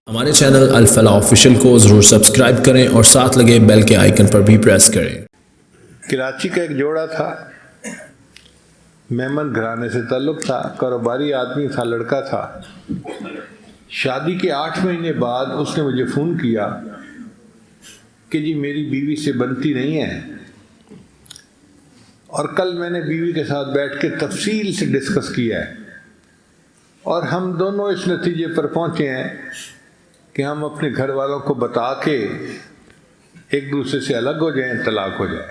ہمارے چینل الفلاح آفیشیل کو ضرور سبسکرائب کریں اور ساتھ لگے بیل کے آئیکن پر بھی پریس کریں۔ کراچی کا ایک جوڑا تھا، میمن گھرانے سے تعلق تھا، کاروباری آدمی تھا، لڑکا تھا۔ شادی کے 8 مہینے بعد اس نے مجھے فون کیا کہ جی میری بیوی سے بنتی نہیں ہے، اور کل میں نے بیوی کے ساتھ بیٹھ کے تفصیل سے ڈسکس کیا ہے، اور ہم دونوں اس نتیجے پر پہنچے ہیں کہ ہم اپنے گھر والوں کو بتا کے ایک دوسرے سے الگ ہو جائیں، طلاق ہو جائے۔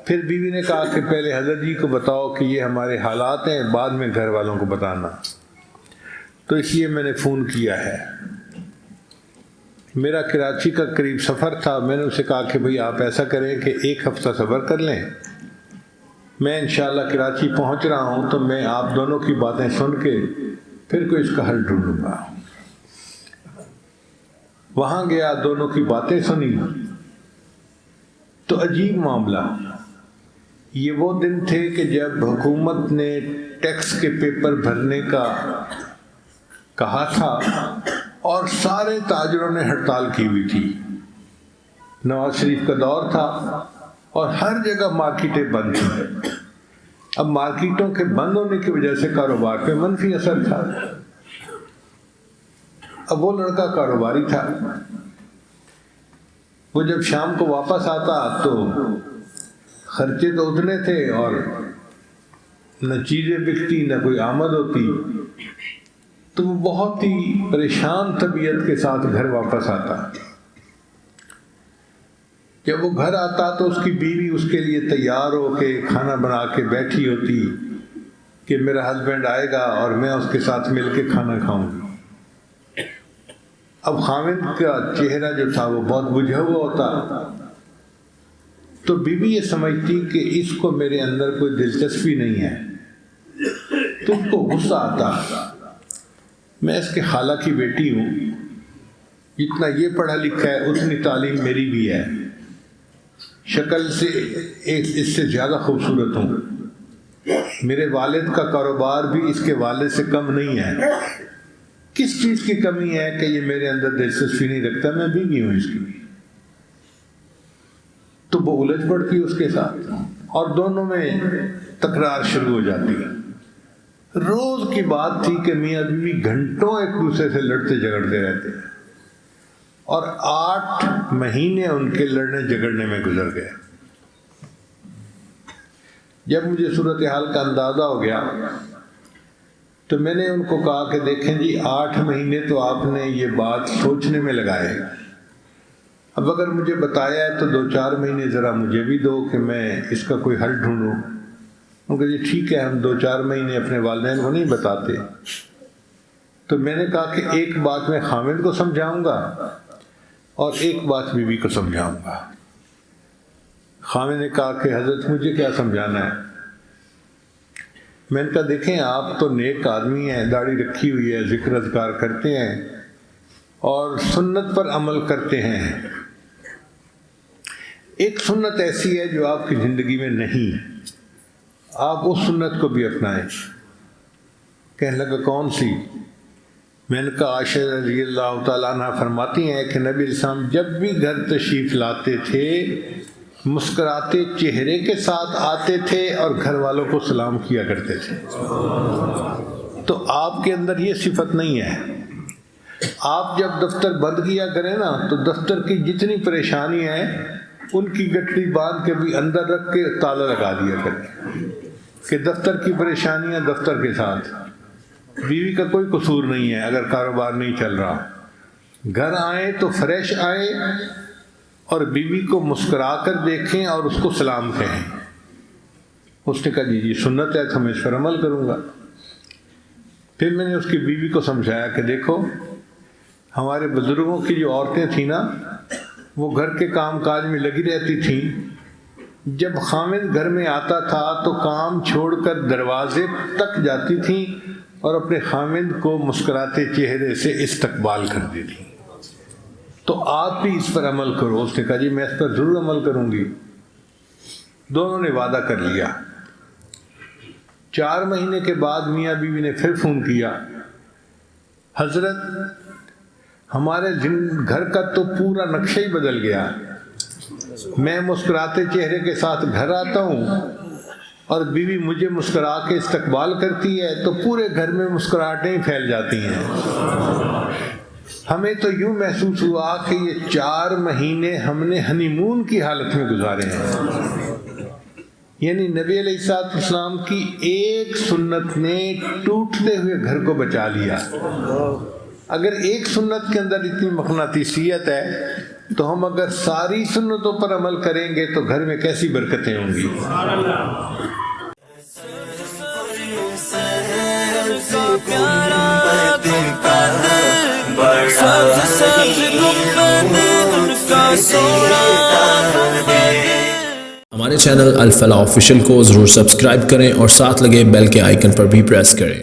پھر بیوی نے کہا کہ پہلے حضرت جی کو بتاؤ کہ یہ ہمارے حالات ہیں، بعد میں گھر والوں کو بتانا۔ تو اس لیے میں نے فون کیا ہے۔ میرا کراچی کا قریب سفر تھا، میں نے اسے کہا کہ بھئی آپ ایسا کریں کہ 1 ہفتہ صبر کر لیں، میں انشاءاللہ کراچی پہنچ رہا ہوں تو میں آپ دونوں کی باتیں سن کے پھر کوئی اس کا حل ڈھونڈوں گا۔ وہاں گیا، دونوں کی باتیں سنی تو عجیب معاملہ۔ یہ وہ دن تھے کہ جب حکومت نے ٹیکس کے پیپر بھرنے کا کہا تھا اور سارے تاجروں نے ہڑتال کی ہوئی تھی۔ نواز شریف کا دور تھا اور ہر جگہ مارکیٹیں بند تھیں۔ اب مارکیٹوں کے بند ہونے کی وجہ سے کاروبار پہ منفی اثر تھا۔ اب وہ لڑکا کاروباری تھا، وہ جب شام کو واپس آتا تو خرچے تو اتنے تھے اور نہ چیزیں بکتی نہ کوئی آمد ہوتی، تو وہ بہت ہی پریشان طبیعت کے ساتھ گھر واپس آتا۔ جب وہ گھر آتا تو اس کی بیوی اس کے لیے تیار ہو کے کھانا بنا کے بیٹھی ہوتی کہ میرا ہسبینڈ آئے گا اور میں اس کے ساتھ مل کے کھانا کھاؤں گی۔ اب خاوند کا چہرہ جو تھا وہ بہت بجھا ہوا ہوتا، تو بیوی یہ سمجھتی کہ اس کو میرے اندر کوئی دلچسپی نہیں ہے، تو اس کو غصہ آتا۔ میں اس کے خالہ کی بیٹی ہوں، جتنا یہ پڑھا لکھا ہے اتنی تعلیم میری بھی ہے، شکل سے اس سے زیادہ خوبصورت ہوں، میرے والد کا کاروبار بھی اس کے والد سے کم نہیں ہے، کس چیز کی کمی ہے کہ یہ میرے اندر دلچسپی نہیں رکھتا، میں بیوی ہوں اس کی۔ تو وہ الجھ پڑتی اس کے ساتھ اور دونوں میں تکرار شروع ہو جاتی ہے۔ روز کی بات تھی کہ میاں بیوی گھنٹوں ایک دوسرے سے لڑتے جھگڑتے رہتے ہیں، اور 8 مہینے ان کے لڑنے جھگڑنے میں گزر گئے۔ جب مجھے صورتحال کا اندازہ ہو گیا تو میں نے ان کو کہا کہ دیکھیں جی 8 مہینے تو آپ نے یہ بات سوچنے میں لگائے، اب اگر مجھے بتایا ہے تو 2-4 مہینے ذرا مجھے بھی دو کہ میں اس کا کوئی حل ڈھونڈوں۔ ان کو جی ٹھیک ہے، ہم 2-4 مہینے اپنے والدین کو نہیں بتاتے۔ تو میں نے کہا کہ ایک بات میں خاوند کو سمجھاؤں گا اور ایک بات بیوی کو سمجھاؤں گا۔ خاوند نے کہا کہ حضرت مجھے کیا سمجھانا ہے؟ میں نے کہا دیکھیں آپ تو نیک آدمی ہیں، داڑھی رکھی ہوئی ہے، ذکر اذکار کرتے ہیں اور سنت پر عمل کرتے ہیں۔ ایک سنت ایسی ہے جو آپ کی زندگی میں نہیں، آپ اس سنت کو بھی اپنائیں۔ کہنے لگا کون سی؟ میں نے کہا عائشہ رضی اللہ تعالیٰ عنہ فرماتی ہیں کہ نبی علیہ السلام جب بھی گھر تشریف لاتے تھے مسکراتے چہرے کے ساتھ آتے تھے اور گھر والوں کو سلام کیا کرتے تھے۔ تو آپ کے اندر یہ صفت نہیں ہے۔ آپ جب دفتر بند کیا کریں نا تو دفتر کی جتنی پریشانی ہیں ان کی گٹھڑی باندھ کے بھی اندر رکھ کے تالا لگا دیا کریں کہ دفتر کی پریشانیاں دفتر کے ساتھ، بیوی کا کوئی قصور نہیں ہے اگر کاروبار نہیں چل رہا۔ گھر آئیں تو فریش آئیں اور بیوی کو مسکرا کر دیکھیں اور اس کو سلام کہیں۔ اس نے کہا جی سنت ہے تو میں اس پر عمل کروں گا۔ پھر میں نے اس کی بیوی کو سمجھایا کہ دیکھو ہمارے بزرگوں کی جو عورتیں تھیں نا وہ گھر کے کام کاج میں لگی رہتی تھیں، جب خاوند گھر میں آتا تھا تو کام چھوڑ کر دروازے تک جاتی تھیں اور اپنے خاوند کو مسکراتے چہرے سے استقبال کرتی تھیں۔ تو آپ بھی اس پر عمل کرو۔ اس نے کہا جی میں اس پر ضرور عمل کروں گی۔ دونوں نے وعدہ کر لیا۔ 4 مہینے کے بعد میاں بیوی نے پھر فون کیا، حضرت ہمارے گھر کا تو پورا نقشہ ہی بدل گیا، میں مسکراتے چہرے کے ساتھ گھر آتا ہوں اور بیوی مجھے مسکرا کے استقبال کرتی ہے تو پورے گھر میں مسکراہٹیں ہی پھیل جاتی ہیں۔ ہمیں تو یوں محسوس ہوا کہ یہ 4 مہینے ہم نے ہنی مون کی حالت میں گزارے ہیں۔ یعنی نبی علیہ الصلوۃ والسلام کی ایک سنت نے ٹوٹتے ہوئے گھر کو بچا لیا۔ اگر ایک سنت کے اندر اتنی مقناطیسیت ہے تو ہم اگر ساری سنتوں پر عمل کریں گے تو گھر میں کیسی برکتیں ہوں گی۔ ہمارے چینل الفلاح آفیشیل کو ضرور سبسکرائب کریں اور ساتھ لگے بیل کے آئیکن پر بھی پریس کریں۔